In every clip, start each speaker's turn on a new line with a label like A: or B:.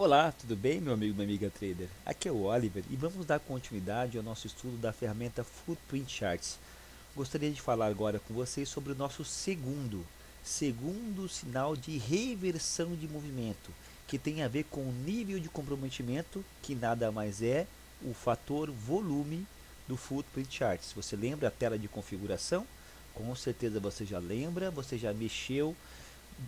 A: Olá, tudo bem, meu amigo e minha amiga trader? Aqui é o Oliver e vamos dar continuidade ao nosso estudo da ferramenta Footprint Charts. Gostaria de falar agora com vocês sobre o nosso segundo sinal de reversão de movimento, que tem a ver com o nível de comprometimento, que nada mais é o fator volume do Footprint Charts. Você lembra a tela de configuração? Com certeza você já lembra, você já mexeu.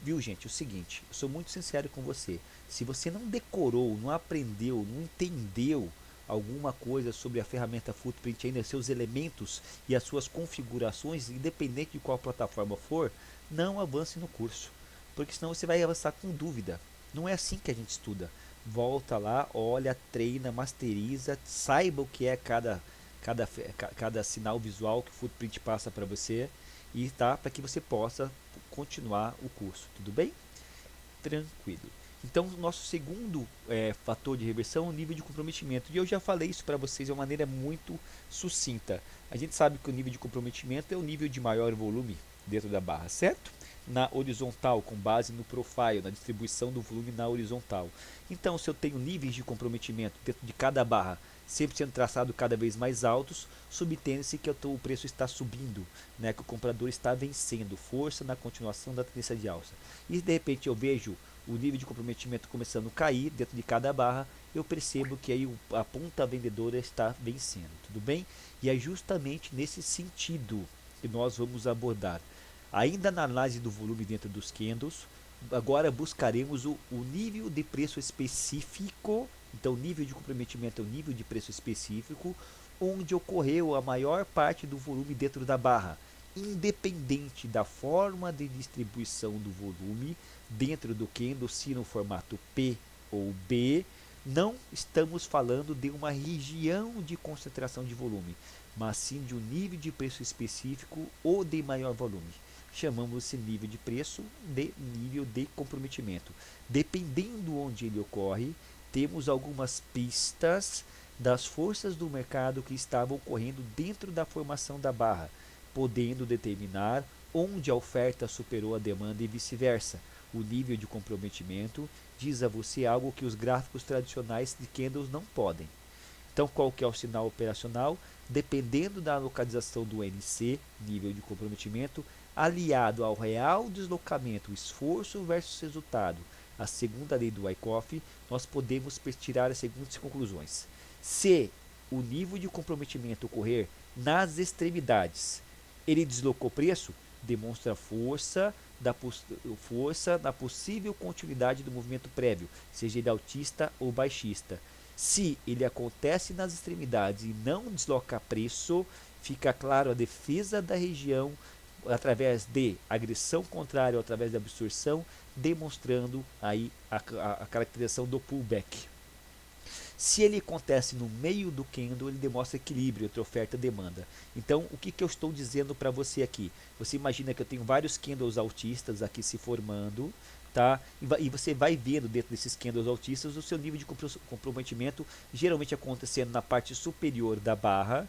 A: Viu, gente? O seguinte, eu sou muito sincero com você. Se você não decorou, não aprendeu, não entendeu alguma coisa sobre a ferramenta Footprint ainda, seus elementos e as suas configurações, independente de qual plataforma for, não avance no curso, porque senão você vai avançar com dúvida. Não é assim que a gente estuda. Volta lá, olha, treina, masteriza, saiba o que é cada sinal visual que o Footprint passa para você e tá para que você possa continuar o curso, tudo bem? Tranquilo. Então, o nosso segundo fator de reversão é o nível de comprometimento. E eu já falei isso para vocês de uma maneira muito sucinta. A gente sabe que o nível de comprometimento é o nível de maior volume dentro da barra, certo? Na horizontal, com base no profile, na distribuição do volume na horizontal. Então, se eu tenho níveis de comprometimento dentro de cada barra, sempre sendo traçado cada vez mais altos, subtende-se que o preço está subindo, né, que o comprador está vencendo força na continuação da tendência de alça. E de repente eu vejo o nível de comprometimento começando a cair dentro de cada barra, eu percebo que aí a ponta vendedora está vencendo, tudo bem? E é justamente nesse sentido que nós vamos abordar. Ainda na análise do volume dentro dos candles, agora buscaremos o nível de preço específico. Então, nível de comprometimento é o nível de preço específico, onde ocorreu a maior parte do volume dentro da barra, independente da forma de distribuição do volume dentro do candle, se no formato P ou B. Não estamos falando de uma região de concentração de volume, mas sim de um nível de preço específico ou de maior volume. Chamamos esse nível de preço de nível de comprometimento. Dependendo onde ele ocorre, temos algumas pistas das forças do mercado que estavam ocorrendo dentro da formação da barra, podendo determinar onde a oferta superou a demanda e vice-versa. O nível de comprometimento diz a você algo que os gráficos tradicionais de candles não podem. Então, qual que é o sinal operacional? Dependendo da localização do NC, nível de comprometimento, aliado ao real deslocamento, esforço versus resultado, a segunda lei do Wyckoff, nós podemos tirar as seguintes conclusões. Se o nível de comprometimento ocorrer nas extremidades, ele deslocou preço, demonstra força na possível continuidade do movimento prévio, seja ele altista ou baixista. Se ele acontece nas extremidades e não desloca preço, fica claro a defesa da região através de agressão contrária ou através de absorção, demonstrando aí a caracterização do pullback. Se ele acontece no meio do candle, ele demonstra equilíbrio entre oferta e demanda. Então, o que eu estou dizendo para você aqui? Você imagina que eu tenho vários candles altistas aqui se formando, tá? E você vai vendo dentro desses candles altistas o seu nível de comprometimento, geralmente acontecendo na parte superior da barra,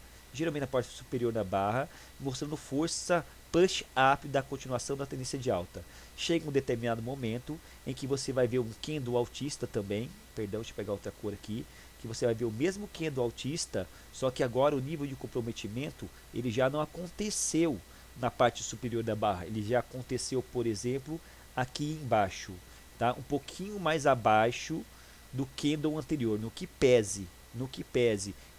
A: mostrando força push up da continuação da tendência de alta. Chega um determinado momento em que você vai ver um candle altista também, perdão, deixa eu pegar outra cor aqui, que você vai ver o mesmo candle altista, só que agora o nível de comprometimento ele já não aconteceu na parte superior da barra, ele já aconteceu, por exemplo, aqui embaixo, tá? Um pouquinho mais abaixo do candle anterior, no que pese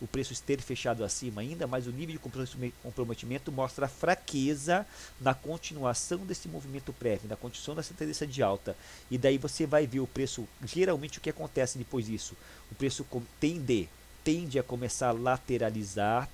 A: o preço esteja fechado acima ainda, mas o nível de comprometimento mostra fraqueza na continuação desse movimento prévio, na continuação dessa tendência de alta. E daí você vai ver o preço, geralmente o que acontece depois disso? O preço tende a começar a lateralizar,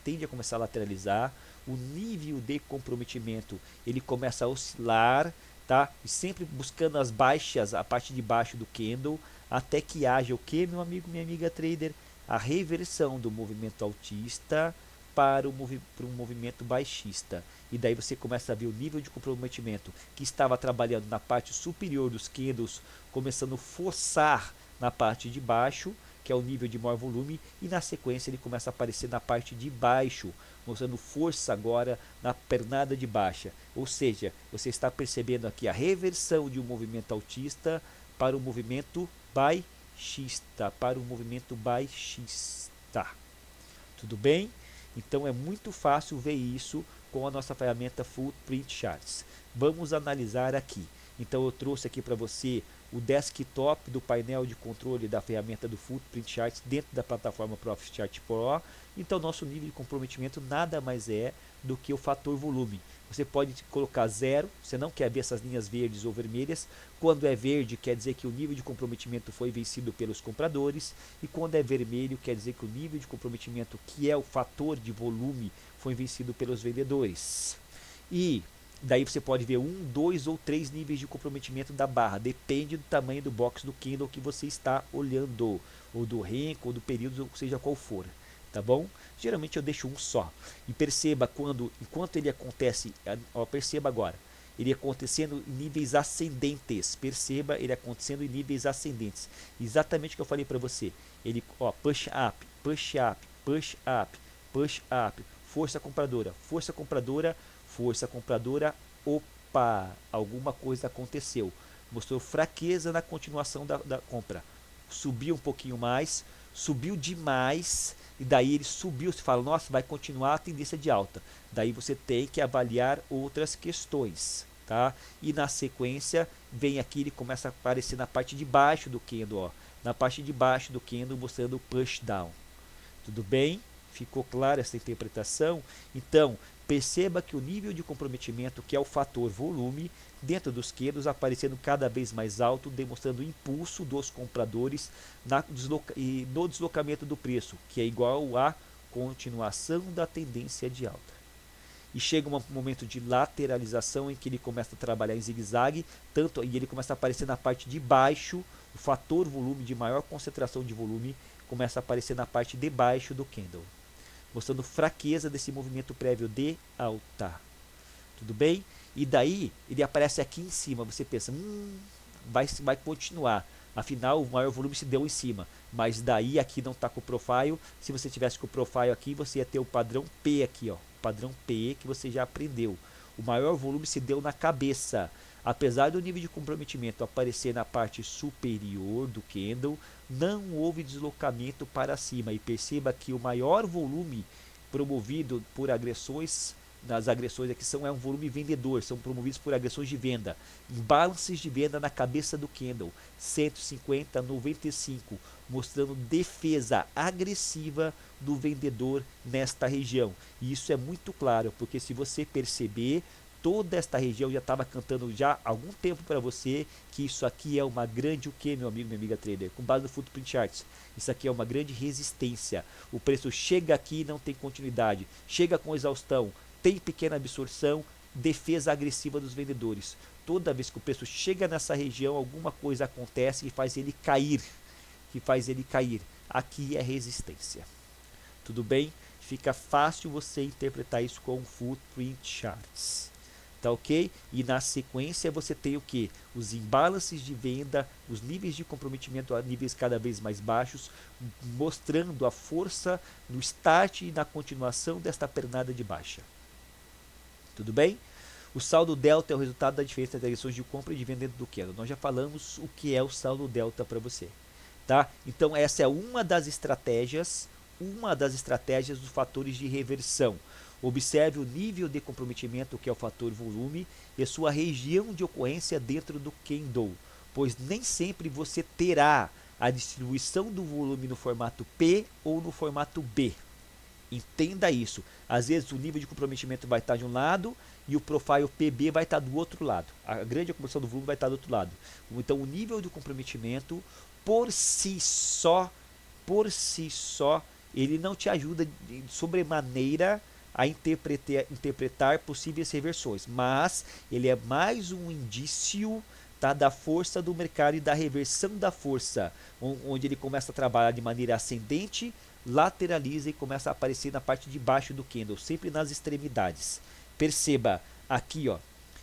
A: o nível de comprometimento ele começa a oscilar, tá? E sempre buscando as baixas, a parte de baixo do candle, até que haja o que, meu amigo, minha amiga trader? A reversão do movimento altista para um movimento baixista. E daí você começa a ver o nível de comprometimento que estava trabalhando na parte superior dos candles, começando a forçar na parte de baixo, que é o nível de maior volume, e na sequência ele começa a aparecer na parte de baixo, mostrando força agora na pernada de baixa. Ou seja, você está percebendo aqui a reversão de um movimento altista para o movimento baixista. baixista, para o movimento baixista. Tudo bem? Então é muito fácil ver isso com a nossa ferramenta Footprint Charts. Vamos analisar aqui. Então eu trouxe aqui para você o desktop do painel de controle da ferramenta do Footprint Charts dentro da plataforma Profit Chart Pro. Então nosso nível de comprometimento nada mais é do que o fator volume. Você pode colocar 0, você não quer ver essas linhas verdes ou vermelhas. Quando é verde, quer dizer que o nível de comprometimento foi vencido pelos compradores. E quando é vermelho, quer dizer que o nível de comprometimento, que é o fator de volume, foi vencido pelos vendedores. E daí você pode ver 1, 2 ou 3 níveis de comprometimento da barra. Depende do tamanho do box do candle que você está olhando. Ou do Renko, ou do período, ou seja qual for. Tá bom? Geralmente eu deixo um só. E perceba enquanto ele acontece, ó, perceba agora, ele acontecendo em níveis ascendentes. Perceba ele acontecendo em níveis ascendentes. Exatamente o que eu falei para você. Ele, ó, push up, push up, push up, push up, força compradora, força compradora, força compradora. Opa, alguma coisa aconteceu. Mostrou fraqueza na continuação da compra. Subiu um pouquinho mais, subiu demais, e daí ele subiu, você fala, nossa, vai continuar a tendência de alta. Daí você tem que avaliar outras questões, tá? E na sequência, vem aqui, ele começa a aparecer na parte de baixo do candle, ó. Na parte de baixo do candle, mostrando o push down. Tudo bem? Ficou clara essa interpretação? Então, perceba que o nível de comprometimento, que é o fator volume, dentro dos candles aparecendo cada vez mais alto, demonstrando o impulso dos compradores no deslocamento do preço, que é igual à continuação da tendência de alta. E chega um momento de lateralização em que ele começa a trabalhar em zigue-zague, e ele começa a aparecer na parte de baixo, o fator volume de maior concentração de volume começa a aparecer na parte de baixo do candle, mostrando fraqueza desse movimento prévio de alta. Tudo bem? E daí ele aparece aqui em cima, você pensa, vai continuar. Afinal, o maior volume se deu em cima. Mas daí aqui não está com o profile. Se você tivesse com o profile aqui, você ia ter o padrão P aqui, ó. O padrão P que você já aprendeu. O maior volume se deu na cabeça. Apesar do nível de comprometimento aparecer na parte superior do candle, não houve deslocamento para cima. E perceba que o maior volume promovido por agressões, nas agressões aqui é um volume vendedor, são promovidos por agressões de venda. Imbalances de venda na cabeça do candle, 150, 95, mostrando defesa agressiva do vendedor nesta região. E isso é muito claro, porque se você perceber, toda esta região já estava cantando já há algum tempo para você que isso aqui é uma grande, o que, meu amigo, minha amiga trader? Com base no Footprint Charts, isso aqui é uma grande resistência. O preço chega aqui e não tem continuidade, chega com exaustão, tem pequena absorção, defesa agressiva dos vendedores. Toda vez que o preço chega nessa região, alguma coisa acontece que faz ele cair, Aqui é resistência. Tudo bem? Fica fácil você interpretar isso com Footprint Charts. Tá ok? E na sequência você tem o que? Os imbalances de venda, os níveis de comprometimento a níveis cada vez mais baixos, mostrando a força no start e na continuação desta pernada de baixa. Tudo bem? O saldo delta é o resultado da diferença das direções de compra e de venda dentro do candle. Nós já falamos o que é o saldo delta para você. Tá? Então essa é uma das estratégias dos fatores de reversão. Observe o nível de comprometimento, que é o fator volume, e a sua região de ocorrência dentro do candle, pois nem sempre você terá a distribuição do volume no formato P ou no formato B. Entenda isso. Às vezes o nível de comprometimento vai estar de um lado e o profile PB vai estar do outro lado. A grande acumulação do volume vai estar do outro lado. Então o nível de comprometimento por si só, ele não te ajuda de sobremaneira a interpretar possíveis reversões, mas ele é mais um indício, tá, da força do mercado e da reversão da força, onde ele começa a trabalhar de maneira ascendente, lateraliza e começa a aparecer na parte de baixo do candle, sempre nas extremidades. Perceba aqui, ó,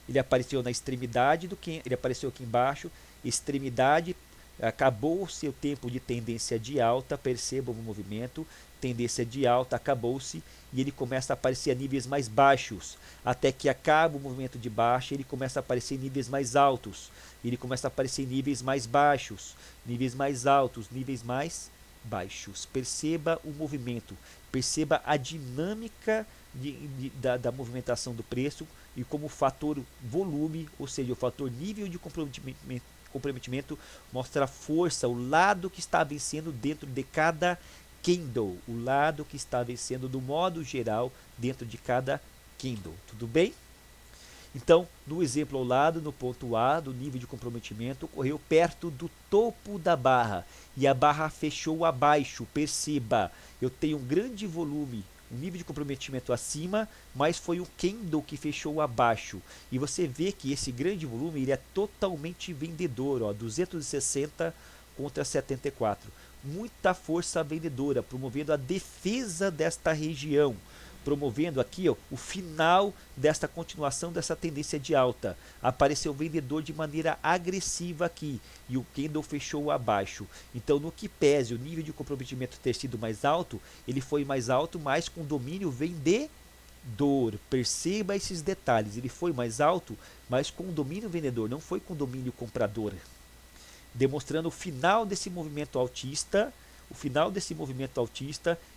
A: ele apareceu na extremidade do candle, ele apareceu aqui embaixo, extremidade, acabou o seu tempo de tendência de alta, perceba o movimento, tendência de alta, acabou-se, e ele começa a aparecer a níveis mais baixos, até que acaba o movimento de baixa, ele começa a aparecer em níveis mais altos, ele começa a aparecer em níveis mais baixos, níveis mais altos, níveis mais baixos. Perceba o movimento, perceba a dinâmica da movimentação do preço e como o fator volume, ou seja, o fator nível de comprometimento mostra a força, o lado que está vencendo dentro de cada candle, o lado que está vencendo do modo geral dentro de cada candle, tudo bem? Então, no exemplo ao lado, no ponto A do nível de comprometimento, ocorreu perto do topo da barra e a barra fechou abaixo. Perceba, eu tenho um grande volume, um nível de comprometimento acima, mas foi o candle que fechou abaixo. E você vê que esse grande volume ele é totalmente vendedor, ó, 260 contra 74. Muita força vendedora, promovendo a defesa desta região, promovendo aqui ó, o final desta continuação dessa tendência de alta. Apareceu o vendedor de maneira agressiva aqui e o candle fechou abaixo. Então, no que pese o nível de comprometimento ter sido mais alto, ele foi mais alto, mas com domínio vendedor. Perceba esses detalhes, ele foi mais alto, mas com domínio vendedor, não foi com domínio comprador. Demonstrando o final desse movimento altista,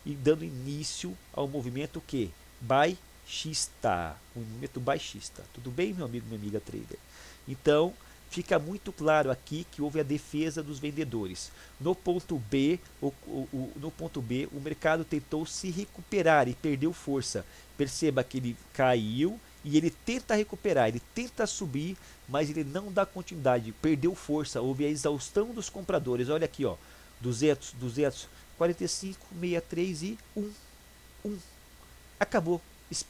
A: e dando início ao movimento que? Baixista, um movimento baixista. Tudo bem, meu amigo, minha amiga trader? Então, fica muito claro aqui que houve a defesa dos vendedores. No ponto B, o mercado tentou se recuperar e perdeu força. Perceba que ele caiu e ele tenta recuperar, ele tenta subir, mas ele não dá continuidade, perdeu força, houve a exaustão dos compradores. Olha aqui, ó, 200, 45, 63 e 1. Acabou,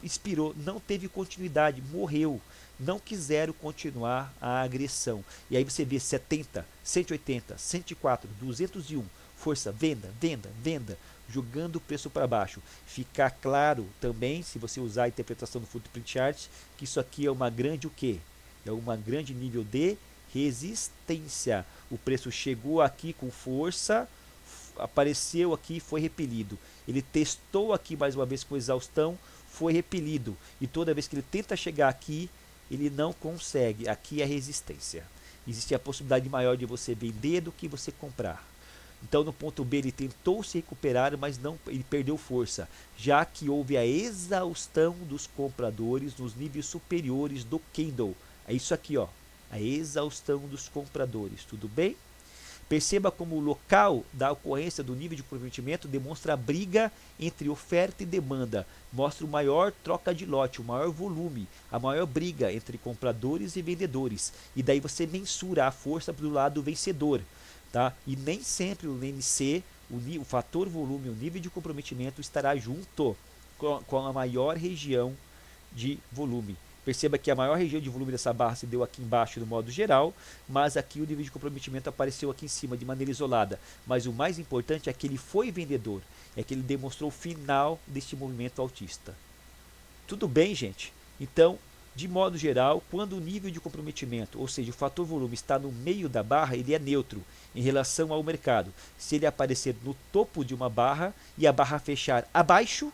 A: expirou, não teve continuidade, morreu. Não quiseram continuar a agressão. E aí você vê 70, 180, 104, 201. Força, venda, venda, venda, jogando o preço para baixo. Ficar claro também, se você usar a interpretação do Footprint Chart, que isso aqui é uma grande o quê? É uma grande nível de resistência. O preço chegou aqui com força, apareceu aqui, foi repelido. Ele testou aqui mais uma vez com exaustão, foi repelido. E toda vez que ele tenta chegar aqui, ele não consegue. Aqui é resistência. Existe a possibilidade maior de você vender do que você comprar. Então no ponto B ele tentou se recuperar, mas não, ele perdeu força, já que houve a exaustão dos compradores nos níveis superiores do candle. É isso aqui, ó, a exaustão dos compradores, tudo bem? Perceba como o local da ocorrência do nível de comprometimento demonstra a briga entre oferta e demanda, mostra o maior troca de lote, o maior volume, a maior briga entre compradores e vendedores. E daí você mensura a força do lado vencedor. Tá? E nem sempre o NC, o fator volume, o nível de comprometimento estará junto com a maior região de volume. Perceba que a maior região de volume dessa barra se deu aqui embaixo no modo geral, mas aqui o nível de comprometimento apareceu aqui em cima de maneira isolada. Mas o mais importante é que ele foi vendedor, é que ele demonstrou o final deste movimento altista. Tudo bem, gente? Então, de modo geral, quando o nível de comprometimento, ou seja, o fator volume está no meio da barra, ele é neutro em relação ao mercado. Se ele aparecer no topo de uma barra e a barra fechar abaixo,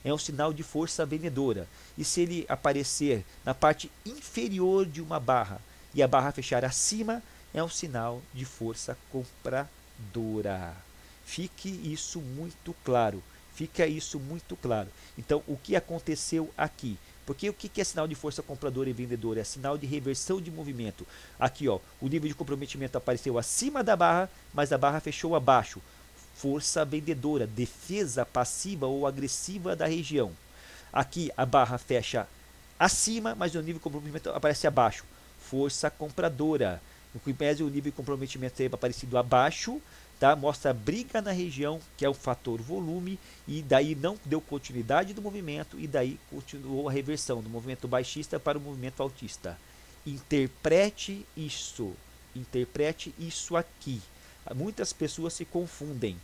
A: é um sinal de força vendedora. E se ele aparecer na parte inferior de uma barra e a barra fechar acima, é um sinal de força compradora. Fique isso muito claro. Fica isso muito claro. Então, o que aconteceu aqui? Porque o que é sinal de força compradora e vendedora? É sinal de reversão de movimento. Aqui, ó, o nível de comprometimento apareceu acima da barra, mas a barra fechou abaixo. Força vendedora, defesa passiva ou agressiva da região. Aqui a barra fecha acima, mas o nível de comprometimento aparece abaixo. Força compradora. No que pese o nível de comprometimento ter aparecido abaixo, tá? Mostra a briga na região, que é o fator volume, e daí não deu continuidade do movimento, e daí continuou a reversão do movimento baixista para o movimento altista. Interprete isso aqui. Muitas pessoas se confundem.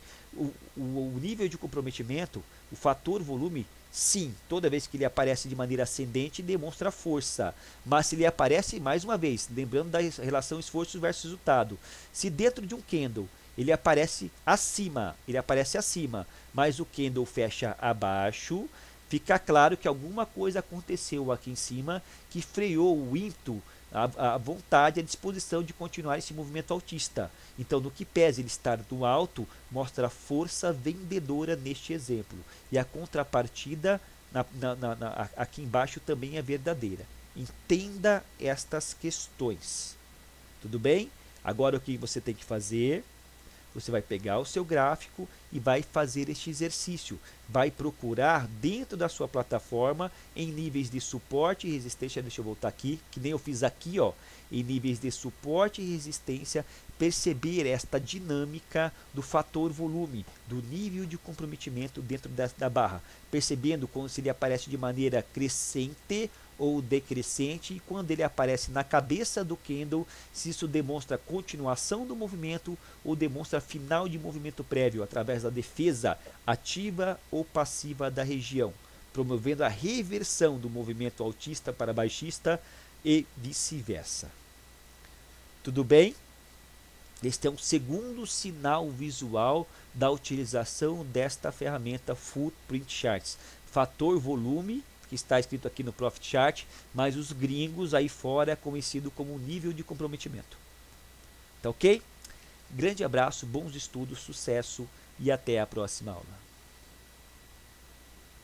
A: O nível de comprometimento, o fator volume, sim, toda vez que ele aparece de maneira ascendente, demonstra força. Mas se ele aparece, mais uma vez, lembrando da relação esforço versus resultado, se dentro de um candle ele aparece acima, mas o candle fecha abaixo, fica claro que alguma coisa aconteceu aqui em cima que freou o ímpeto, a vontade, a disposição de continuar esse movimento altista. Então, no que pese ele estar no alto, mostra força vendedora neste exemplo. E a contrapartida aqui embaixo também é verdadeira. Entenda estas questões. Tudo bem? Agora o que você tem que fazer? Você vai pegar o seu gráfico e vai fazer este exercício. Vai procurar dentro da sua plataforma em níveis de suporte e resistência. Deixa eu voltar aqui, que nem eu fiz aqui, ó. Em níveis de suporte e resistência, perceber esta dinâmica do fator volume, do nível de comprometimento dentro da barra. Percebendo se ele aparece de maneira crescente ou decrescente, e quando ele aparece na cabeça do candle, se isso demonstra continuação do movimento ou demonstra final de movimento prévio, através da defesa ativa ou passiva da região, promovendo a reversão do movimento altista para baixista e vice-versa. Tudo bem? Este é um segundo sinal visual da utilização desta ferramenta Footprint Charts. Fator volume, que está escrito aqui no Profit Chart, mas os gringos aí fora é conhecido como nível de comprometimento. Tá ok? Grande abraço, bons estudos, sucesso e até a próxima aula.